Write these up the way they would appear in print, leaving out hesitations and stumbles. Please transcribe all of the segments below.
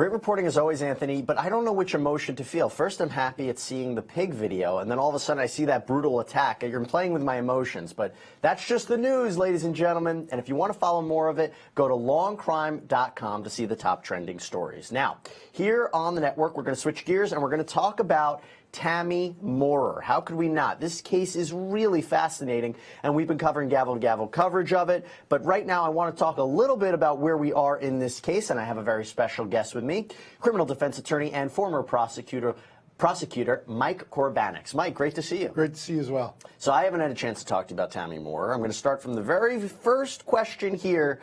Great reporting as always, Anthony, but I don't know which emotion to feel. First, I'm happy at seeing the pig video, and then all of a sudden I see that brutal attack. You're playing with my emotions, but that's just the news, ladies and gentlemen. And if you want to follow more of it, go to lawandcrime.com to see the top trending stories. Now, here on the network, we're going to switch gears, and we're going to talk about Tammy Moorer. How could we not? This case is really fascinating, and we've been covering gavel-to-gavel coverage of it. But right now, I want to talk a little bit about where we are in this case, and I have a very special guest with me, criminal defense attorney and former prosecutor Mike Koribanics. Mike, great to see you. Great to see you as well. So I haven't had a chance to talk to you about Tammy Moorer. I'm going to start from the very first question here.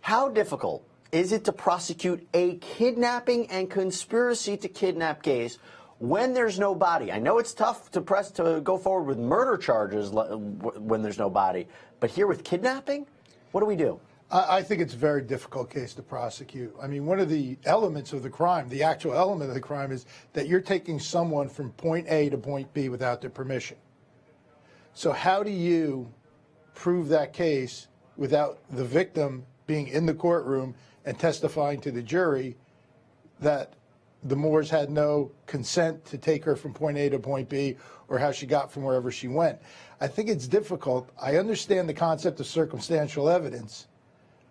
How difficult is it to prosecute a kidnapping and conspiracy to kidnap case when there's no body? I know it's tough to go forward with murder charges when there's no body, but here with kidnapping, what do we do? I think it's a very difficult case to prosecute. I mean, one of the elements of the crime, the actual element of the crime, is that you're taking someone from point A to point B without their permission. So how do you prove that case without the victim being in the courtroom and testifying to the jury that the Moores had no consent to take her from point A to point B, or how she got from wherever she went? I think it's difficult. I understand the concept of circumstantial evidence,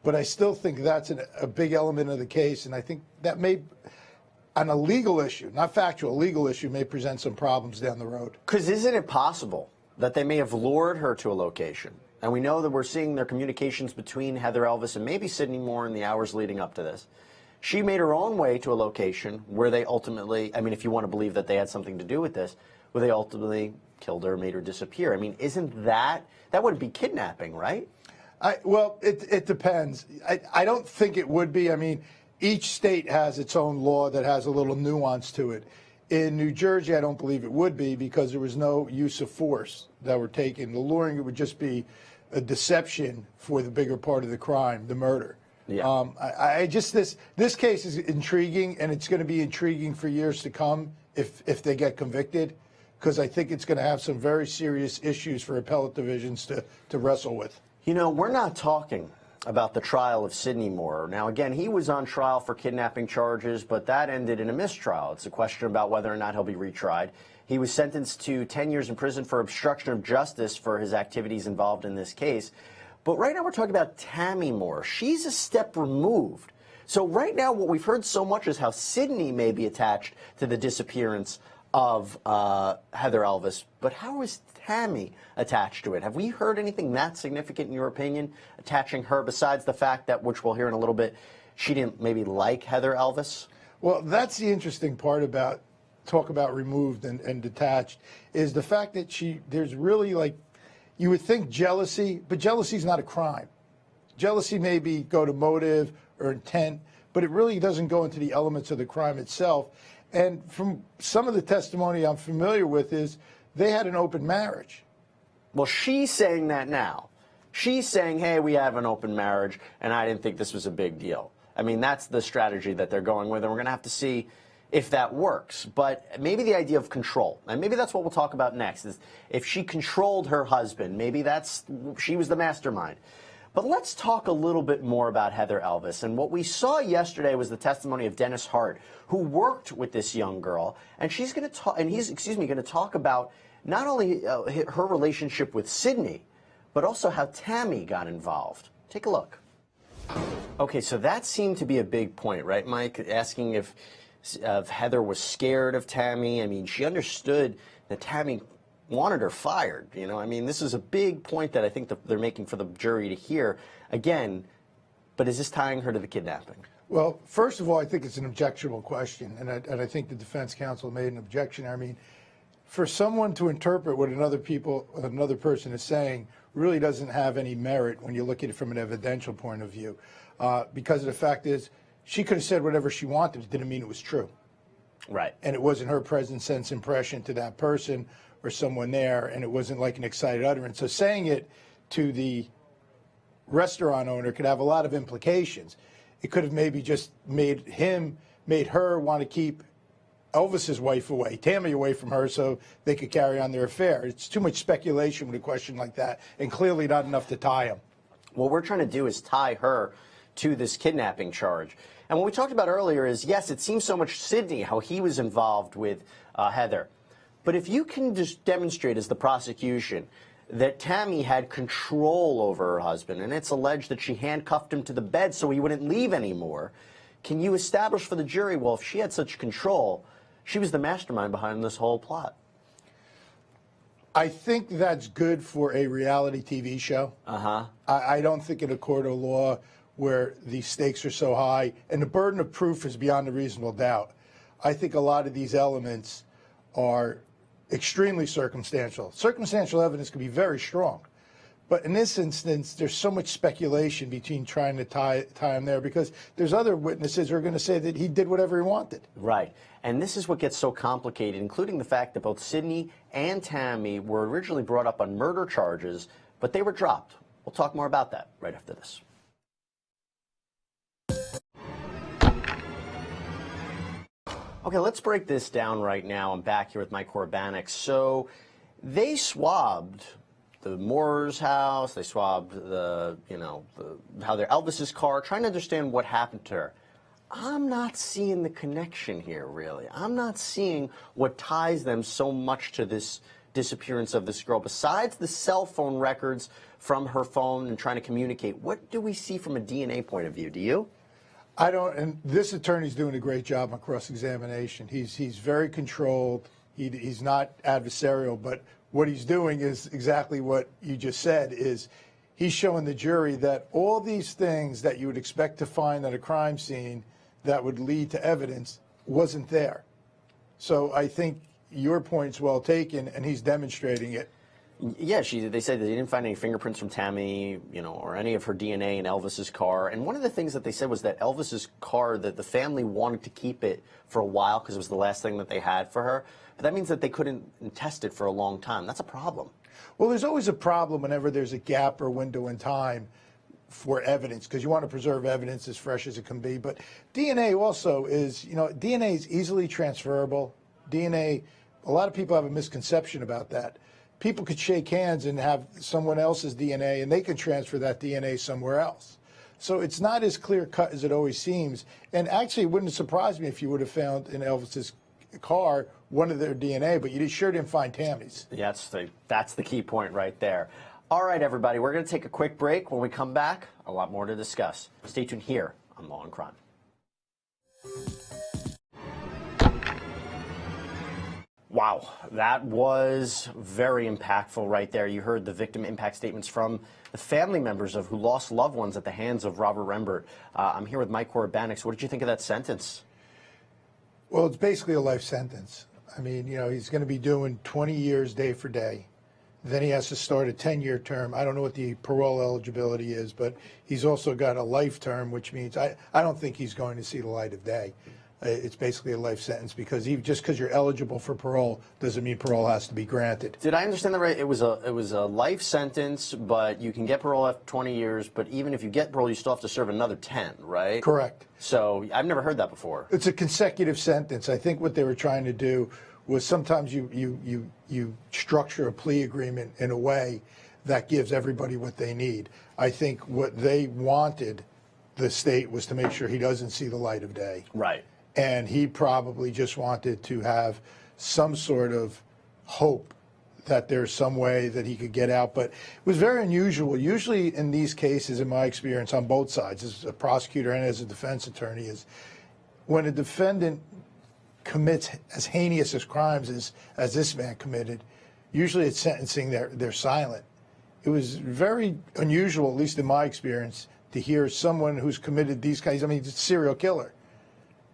but I still think that's a big element of the case, and I think that may, on a legal issue, not factual, a legal issue, may present some problems down the road. Because isn't it possible that they may have lured her to a location? And we know that we're seeing their communications between Heather Elvis and maybe Sydney Moore in the hours leading up to this. She made her own way to a location where they ultimately, I mean, if you want to believe that they had something to do with this, where they ultimately killed her, made her disappear. I mean, isn't that wouldn't be kidnapping, right? Well, it depends. I don't think it would be. I mean, each state has its own law that has a little nuance to it. In New Jersey, I don't believe it would be because there was no use of force that were taken. The luring, it would just be a deception for the bigger part of the crime, the murder. Yeah. This case is intriguing, and it's going to be intriguing for years to come if they get convicted, because I think it's going to have some very serious issues for appellate divisions to wrestle with. You know, we're not talking about the trial of Sydney Moore. Now, again, he was on trial for kidnapping charges, but that ended in a mistrial. It's a question about whether or not he'll be retried. He was sentenced to 10 years in prison for obstruction of justice for his activities involved in this case. But right now we're talking about Tammy Moore. She's a step removed. So right now what we've heard so much is how Sydney may be attached to the disappearance of Heather Elvis. But how is Tammy attached to it? Have we heard anything that significant, in your opinion, attaching her, besides the fact that, which we'll hear in a little bit, she didn't maybe like Heather Elvis? Well, that's the interesting part about talk about removed and detached, is the fact that there's really, like, you would think jealousy, but jealousy is not a crime. Jealousy maybe go to motive or intent, but it really doesn't go into the elements of the crime itself. And from some of the testimony I'm familiar with is they had an open marriage. Well, she's saying that now. She's saying, hey, we have an open marriage, and I didn't think this was a big deal. I mean, that's the strategy that they're going with, and we're going to have to see if that works. But maybe the idea of control, and maybe that's what we'll talk about next, is if she controlled her husband, maybe she was the mastermind. But let's talk a little bit more about Heather Elvis. And what we saw yesterday was the testimony of Dennis Hart, who worked with this young girl, and he's going to talk about not only her relationship with Sydney, but also how Tammy got involved. Take a look. Okay, so that seemed to be a big point, right, Mike? Asking if Heather was scared of Tammy. I mean, she understood that Tammy wanted her fired. You know, I mean, this is a big point that I think they're making for the jury to hear. Again, but is this tying her to the kidnapping? Well, first of all, I think it's an objectionable question, and I think the defense counsel made an objection. I mean, for someone to interpret what another person is saying really doesn't have any merit when you look at it from an evidential point of view, because the fact is, she could have said whatever she wanted. It didn't mean it was true. Right. And it wasn't her present sense impression to that person or someone there, and it wasn't like an excited utterance. So saying it to the restaurant owner could have a lot of implications. It could have maybe just made her want to keep Elvis's wife away, Tammy away from her, so they could carry on their affair. It's too much speculation with a question like that, and clearly not enough to tie him. What we're trying to do is tie her to this kidnapping charge. And what we talked about earlier is, yes, it seems so much Sidney, how he was involved with Heather. But if you can just demonstrate as the prosecution that Tammy had control over her husband, and it's alleged that she handcuffed him to the bed so he wouldn't leave anymore, can you establish for the jury, well, if she had such control, she was the mastermind behind this whole plot? I think that's good for a reality TV show. I don't think in a court of law where the stakes are so high and the burden of proof is beyond a reasonable doubt. I think a lot of these elements are extremely circumstantial. Circumstantial evidence can be very strong. But in this instance, there's so much speculation between trying to tie him there because there's other witnesses who are going to say that he did whatever he wanted. Right. And this is what gets so complicated, including the fact that both Sidney and Tammy were originally brought up on murder charges, but they were dropped. We'll talk more about that right after this. Okay, let's break this down right now. I'm back here with Mike Koribanics. So they swabbed the Moore's house, they swabbed how their Elvis's car, trying to understand what happened to her. I'm not seeing the connection here, really. I'm not seeing what ties them so much to this disappearance of this girl. Besides the cell phone records from her phone and trying to communicate, what do we see from a DNA point of view? Do you? I don't, and this attorney's doing a great job on cross-examination. He's very controlled. He's not adversarial, but what he's doing is exactly what you just said, is he's showing the jury that all these things that you would expect to find at a crime scene that would lead to evidence wasn't there. So I think your point's well taken, and he's demonstrating it. Yeah, they said they didn't find any fingerprints from Tammy, or any of her DNA in Elvis's car. And one of the things that they said was that Elvis's car, that the family wanted to keep it for a while because it was the last thing that they had for her. But that means that they couldn't test it for a long time. That's a problem. Well, there's always a problem whenever there's a gap or window in time for evidence, because you want to preserve evidence as fresh as it can be. But DNA also is, DNA is easily transferable. DNA, a lot of people have a misconception about that. People could shake hands and have someone else's DNA, and they can transfer that DNA somewhere else. So it's not as clear-cut as it always seems. And actually, it wouldn't surprise me if you would have found in Elvis's car one of their DNA, but you sure didn't find Tammy's. Yeah, that's the key point right there. All right, everybody, we're going to take a quick break. When we come back, a lot more to discuss. Stay tuned here on Law and Crime. Wow, that was very impactful right there. You heard the victim impact statements from the family members of who lost loved ones at the hands of Robert Rembert. I'm here with Mike Koribanics. What did you think of that sentence? Well, it's basically a life sentence. I mean, he's going to be doing 20 years day for day. Then he has to start a 10-year term. I don't know what the parole eligibility is, but he's also got a life term, which means I don't think he's going to see the light of day. It's basically a life sentence because just because you're eligible for parole doesn't mean parole has to be granted. Did I understand that right? It was a life sentence, but you can get parole after 20 years. But even if you get parole, you still have to serve another 10, right? Correct. So I've never heard that before. It's a consecutive sentence. I think what they were trying to do was sometimes you structure a plea agreement in a way that gives everybody what they need. I think what they wanted the state was to make sure he doesn't see the light of day. Right. And he probably just wanted to have some sort of hope that there's some way that he could get out. But it was very unusual. Usually in these cases, in my experience on both sides, as a prosecutor and as a defense attorney, is when a defendant commits as heinous as crimes as this man committed, usually at sentencing they're silent. It was very unusual, at least in my experience, to hear someone who's committed these kinds, it's a serial killer,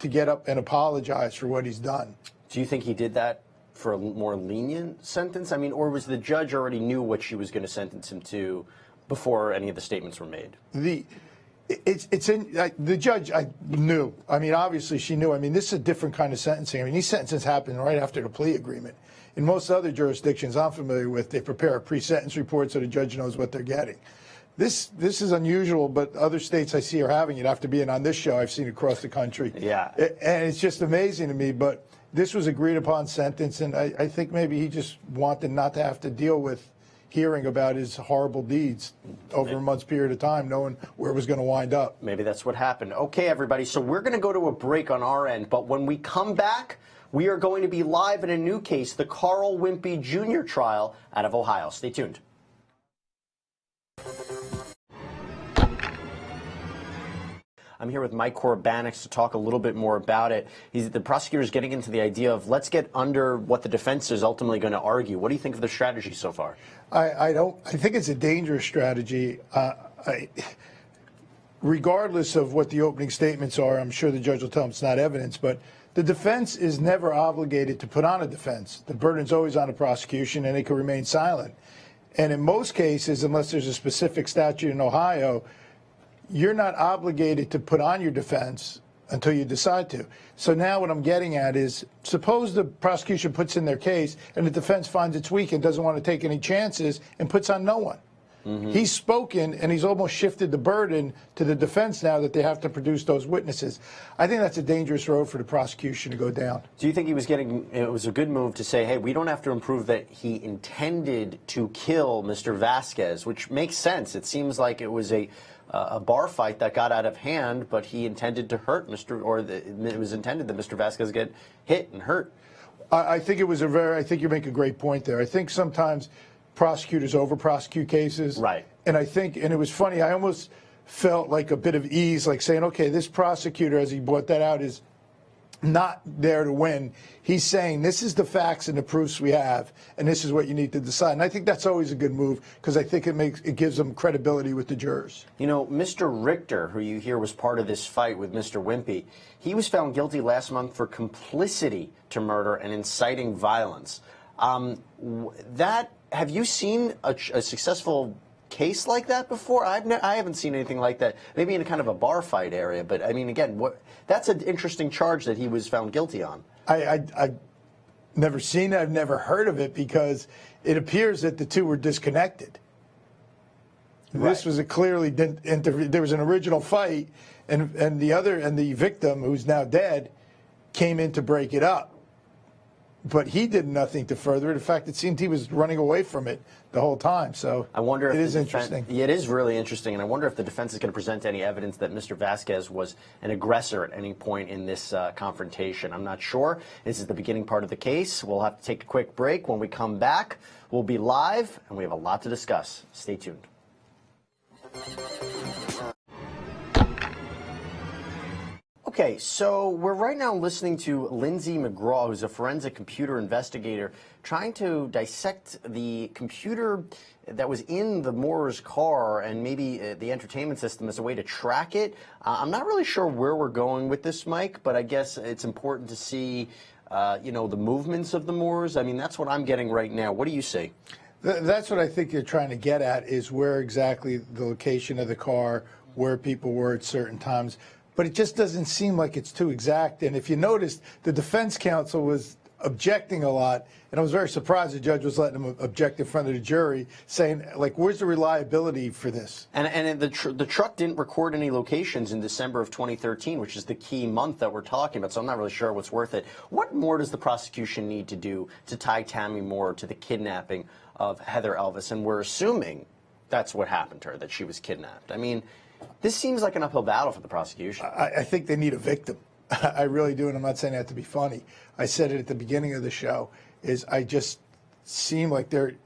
to get up and apologize for what he's done. Do you think he did that for a more lenient sentence? Or was the judge already knew what she was going to sentence him to before any of the statements were made? The judge, I knew. Obviously she knew. This is a different kind of sentencing. These sentences happen right after the plea agreement. In most other jurisdictions I'm familiar with, they prepare a pre-sentence report so the judge knows what they're getting. This is unusual, but other states I see are having it. After being on this show, I've seen it across the country. Yeah. And it's just amazing to me, but this was agreed upon sentence, and I think maybe he just wanted not to have to deal with hearing about his horrible deeds over a month's period of time, knowing where it was going to wind up. Maybe that's what happened. Okay, everybody, so we're going to go to a break on our end, but when we come back, we are going to be live in a new case, the Carl Wimpy Jr. trial out of Ohio. Stay tuned. I'm here with Mike Koribanics to talk a little bit more about it. The prosecutor's getting into the idea of let's get under what the defense is ultimately going to argue. What do you think of the strategy so far? I think it's a dangerous strategy. Regardless of what the opening statements are, I'm sure the judge will tell him it's not evidence, but the defense is never obligated to put on a defense. The burden's always on the prosecution, and they can remain silent. And in most cases, unless there's a specific statute in Ohio, you're not obligated to put on your defense until you decide to. So now what I'm getting at is, suppose the prosecution puts in their case and the defense finds it's weak and doesn't want to take any chances and puts on no one. He's spoken, and he's almost shifted the burden to the defense now that they have to produce those witnesses. I think that's a dangerous road for the prosecution to go down. Do you think it was a good move to say, hey, we don't have to prove that he intended to kill Mr. Vasquez, which makes sense. It seems like it was a bar fight that got out of hand, but he intended to hurt it was intended that Mr. Vasquez get hit and hurt. I think I think you make a great point there. I think sometimes prosecutors over-prosecute cases. Right. And it was funny, I almost felt like a bit of ease, like saying, okay, this prosecutor, as he brought that out, is not there to win. He's saying, this is the facts and the proofs we have, and this is what you need to decide. And I think that's always a good move, because I think it gives them credibility with the jurors. You know, Mr. Richter, who you hear was part of this fight with Mr. Wimpy, he was found guilty last month for complicity to murder and inciting violence. Have you seen a successful case like that before? I haven't seen anything like that. Maybe in a kind of a bar fight area, but I mean, again, that's an interesting charge that he was found guilty on. I've never seen it. I've never heard of it, because it appears that the two were disconnected. Right. This was there was an original fight, and the victim, who's now dead, came in to break it up. But he did nothing to further it. In fact, it seemed he was running away from it the whole time. So I wonder if it is interesting. Yeah, it is really interesting, and I wonder if the defense is going to present any evidence that Mr. Vasquez was an aggressor at any point in this confrontation. I'm not sure. This is the beginning part of the case. We'll have to take a quick break. When we come back, we'll be live, and we have a lot to discuss. Stay tuned. Okay, so we're right now listening to Lindsay McGraw, who's a forensic computer investigator, trying to dissect the computer that was in the Moore's car and maybe the entertainment system as a way to track it. I'm not really sure where we're going with this, Mike, but I guess it's important to see, the movements of the Moores. I mean, that's what I'm getting right now. What do you see? That's what I think they're trying to get at, is where exactly the location of the car, where people were at certain times. But it just doesn't seem like it's too exact. And if you noticed, the defense counsel was objecting a lot, and I was very surprised the judge was letting him object in front of the jury, saying, like, where's the reliability for this? And the truck didn't record any locations in December of 2013, which is the key month that we're talking about, so I'm not really sure what's worth it. What more does the prosecution need to do to tie Tammy Moore to the kidnapping of Heather Elvis? And we're assuming that's what happened to her, that she was kidnapped. I mean, this seems like an uphill battle for the prosecution. I think they need a victim. I really do, and I'm not saying that to be funny. I said it at the beginning of the show, I just seem like they're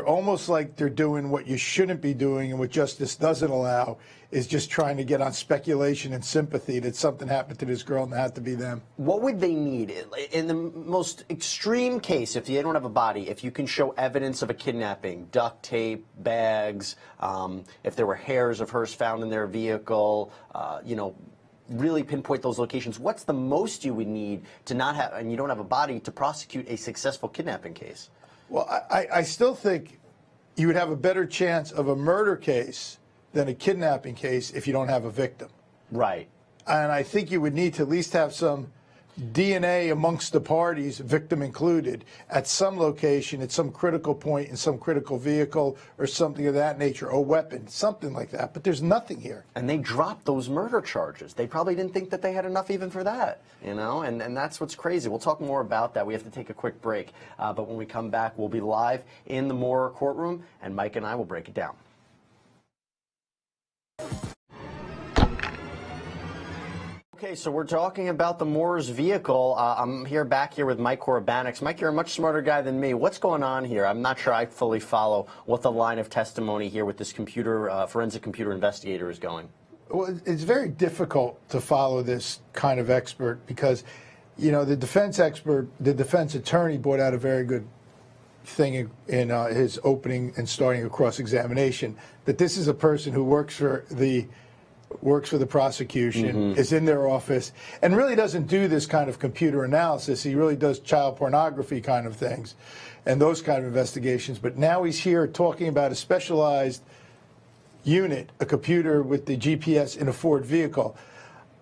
almost like they're doing what you shouldn't be doing, and what justice doesn't allow is just trying to get on speculation and sympathy that something happened to this girl and it had to be them. What would they need? In the most extreme case, if they don't have a body, if you can show evidence of a kidnapping, duct tape, bags, if there were hairs of hers found in their vehicle, really pinpoint those locations, what's the most you would need to not have, and you don't have a body, to prosecute a successful kidnapping case? Well, I still think you would have a better chance of a murder case than a kidnapping case if you don't have a victim. Right. And I think you would need to at least have some DNA amongst the parties, victim included, at some location, at some critical point, in some critical vehicle, or something of that nature, or weapon, something like that. But there's nothing here. And they dropped those murder charges. They probably didn't think that they had enough even for that, you know, and that's what's crazy. We'll talk more about that. We have to take a quick break. But when we come back, we'll be live in the Moore courtroom, and Mike and I will break it down. Okay, so we're talking about the Moore's vehicle. I'm back here with Mike Koribanics. Mike, you're a much smarter guy than me. What's going on here? I'm not sure I fully follow what the line of testimony here with this forensic computer investigator is going. Well, it's very difficult to follow this kind of expert because, you know, the defense attorney brought out a very good thing in his opening and starting a cross-examination, that this is a person who works for the prosecution, is in their office, and really doesn't do this kind of computer analysis. He really does child pornography kind of things and those kind of investigations. But now he's here talking about a specialized unit, a computer with the GPS in a Ford vehicle.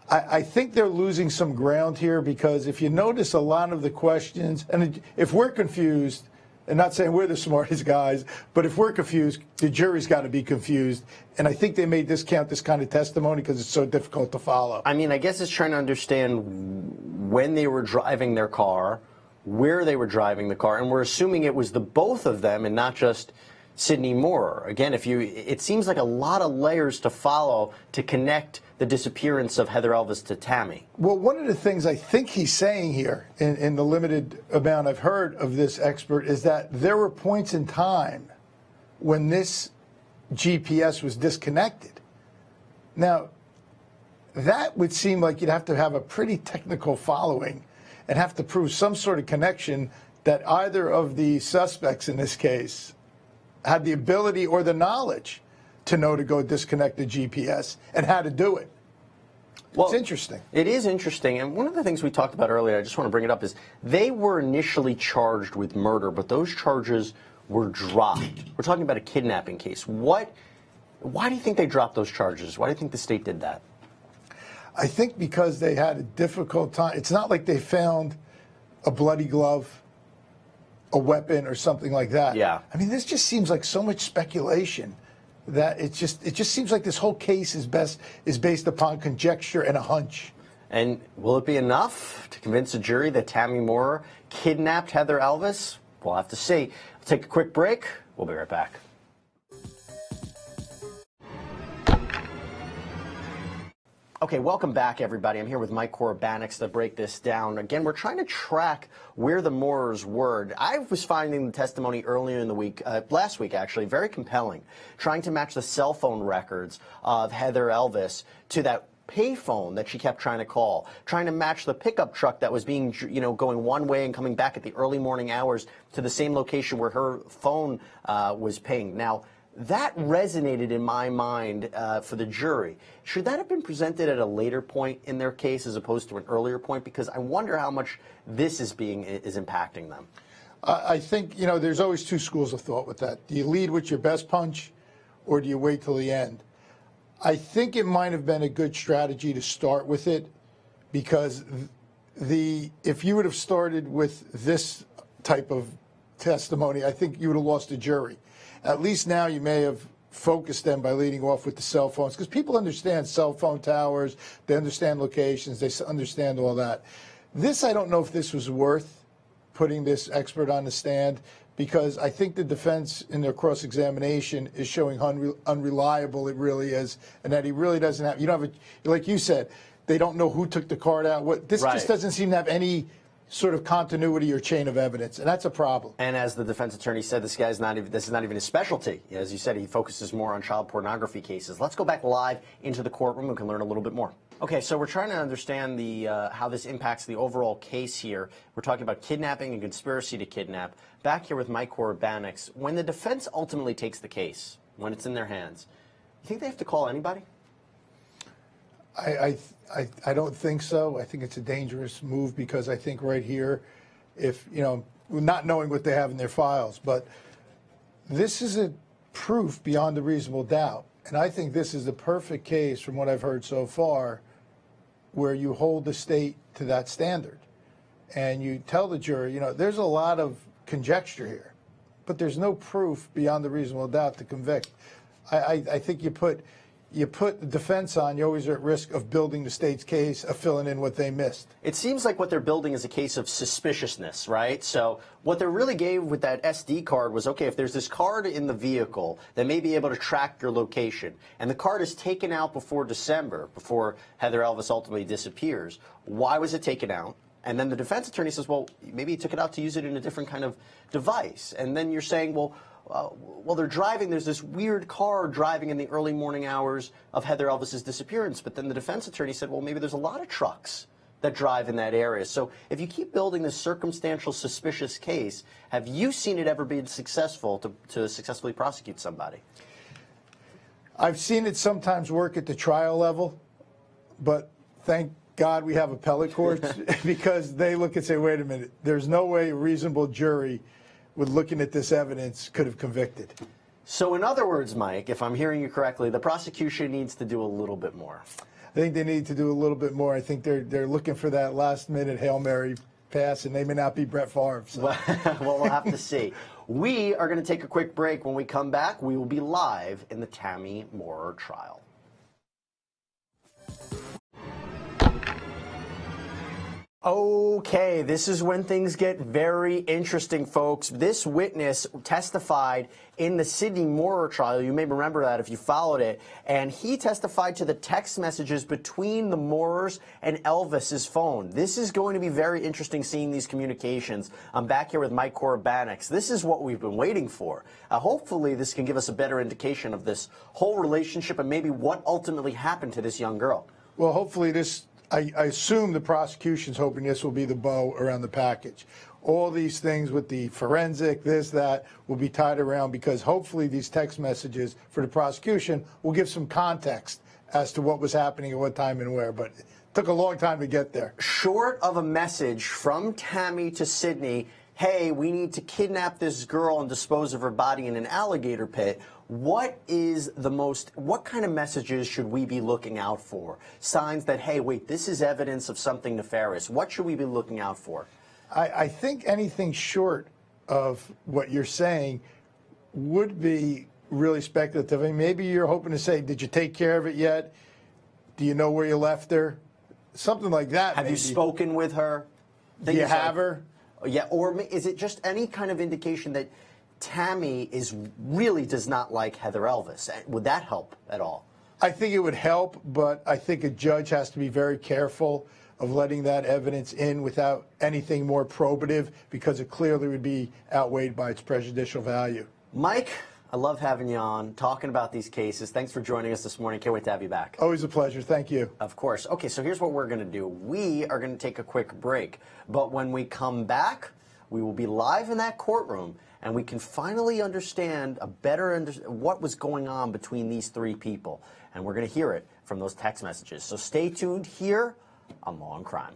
I think they're losing some ground here because if you notice a lot of the questions, and if we're confused, and not saying we're the smartest guys, but if we're confused, the jury's got to be confused. And I think they may discount this kind of testimony because it's so difficult to follow. I mean, I guess it's trying to understand when they were driving their car, where they were driving the car, and we're assuming it was the both of them and not just Sidney Moore. Again, it seems like a lot of layers to follow to connect the disappearance of Heather Elvis to Tammy. Well, one of the things I think he's saying here, in the limited amount I've heard of this expert, is that there were points in time when this GPS was disconnected. Now, that would seem like you'd have to have a pretty technical following and have to prove some sort of connection that either of the suspects in this case had the ability or the knowledge to know to go disconnect the GPS and how to do it. Well, it's interesting. It is interesting. And one of the things we talked about earlier, I just want to bring it up, is they were initially charged with murder, but those charges were dropped. We're talking about a kidnapping case. Why do you think they dropped those charges? Why do you think the state did that? I think because they had a difficult time. It's not like they found a bloody glove, a weapon, or something like that. Yeah. I mean, this just seems like so much speculation that it just seems like this whole case is based upon conjecture and a hunch. And will it be enough to convince a jury that Tammy Moore kidnapped Heather Elvis? We'll have to see. We'll take a quick break. We'll be right back. Okay, welcome back, everybody. I'm here with Mike Koribanics to break this down. Again, we're trying to track where the Moores were. I was finding the testimony earlier in the week, last week actually, very compelling, trying to match the cell phone records of Heather Elvis to that payphone that she kept trying to call, trying to match the pickup truck that was being, going one way and coming back at the early morning hours to the same location where her phone was pinged. Now, that resonated in my mind for the jury. Should that have been presented at a later point in their case as opposed to an earlier point? Because I wonder how much this is impacting them. I think, there's always two schools of thought with that. Do you lead with your best punch or do you wait till the end? I think it might have been a good strategy to start with it because if you would have started with this type of testimony, I think you would have lost a jury. At least now you may have focused them by leading off with the cell phones because people understand cell phone towers, they understand locations, they understand all that. I don't know if this was worth putting this expert on the stand because I think the defense in their cross-examination is showing how unreliable it really is and that he really doesn't have, like you said, they don't know who took the card out. This just doesn't seem to have any sort of continuity or chain of evidence, and that's a problem. And as the defense attorney said, this is not even his specialty. As you said, he focuses more on child pornography cases. Let's go back live into the courtroom and we can learn a little bit more. Okay, so we're trying to understand how this impacts the overall case here. We're talking about kidnapping and conspiracy to kidnap. Back here with Mike Koribanics. When the defense ultimately takes the case, when it's in their hands, you think they have to call anybody? I don't think so. I think it's a dangerous move because I think right here, if, not knowing what they have in their files, but this is a proof beyond a reasonable doubt. And I think this is the perfect case from what I've heard so far where you hold the state to that standard. And you tell the jury, there's a lot of conjecture here, but there's no proof beyond the reasonable doubt to convict. I think you put the defense on, you always are at risk of building the state's case, of filling in what they missed. It seems like what they're building is a case of suspiciousness, right? So what they really gave with that SD card was, okay, if there's this card in the vehicle that may be able to track your location, and the card is taken out before December, before Heather Elvis ultimately disappears, why was it taken out? And then the defense attorney says, well, maybe he took it out to use it in a different kind of device. And then you're saying, well, they're driving, there's this weird car driving in the early morning hours of Heather Elvis's disappearance. But then the defense attorney said, well, maybe there's a lot of trucks that drive in that area. So if you keep building this circumstantial suspicious case, have you seen it ever be successful to successfully prosecute somebody? I've seen it sometimes work at the trial level, but thank God we have appellate courts because they look and say, wait a minute, there's no way a reasonable jury with looking at this evidence could have convicted. So in other words, Mike, if I'm hearing you correctly, the prosecution needs to do a little bit more. I think they need to do a little bit more. I think they're looking for that last-minute Hail Mary pass, and they may not be Brett Favre. So. Well, we'll have to see. We are going to take a quick break. When we come back, we will be live in the Tammy Moorer trial. Okay, this is when things get very interesting, folks. This witness testified in the Sidney Moorer trial. You may remember that if you followed it. And he testified to the text messages between the Moorers and Elvis's phone. This is going to be very interesting seeing these communications. I'm back here with Mike Koribanics. This is what we've been waiting for. Hopefully, this can give us a better indication of this whole relationship and maybe what ultimately happened to this young girl. Well, hopefully this... I assume the prosecution's hoping this will be the bow around the package. All these things with the forensic, this, that, will be tied around because hopefully these text messages for the prosecution will give some context as to what was happening at what time and where. But it took a long time to get there. Short of a message from Tammy to Sidney, hey, we need to kidnap this girl and dispose of her body in an alligator pit, what kind of messages should we be looking out for? Signs that, hey, wait, this is evidence of something nefarious. What should we be looking out for? I think anything short of what you're saying would be really speculative. I mean, maybe you're hoping to say, did you take care of it yet? Do you know where you left her? Something like that. Have you spoken with her? Do you have her? Yeah, or is it just any kind of indication that Tammy really does not like Heather Elvis? Would that help at all? I think it would help, but I think a judge has to be very careful of letting that evidence in without anything more probative because it clearly would be outweighed by its prejudicial value. Mike, I love having you on, talking about these cases. Thanks for joining us this morning. Can't wait to have you back. Always a pleasure. Thank you. Of course. Okay, so here's what we're going to do. We are going to take a quick break, but when we come back, we will be live in that courtroom, and we can finally understand what was going on between these three people. And we're going to hear it from those text messages. So stay tuned here on Law and Crime.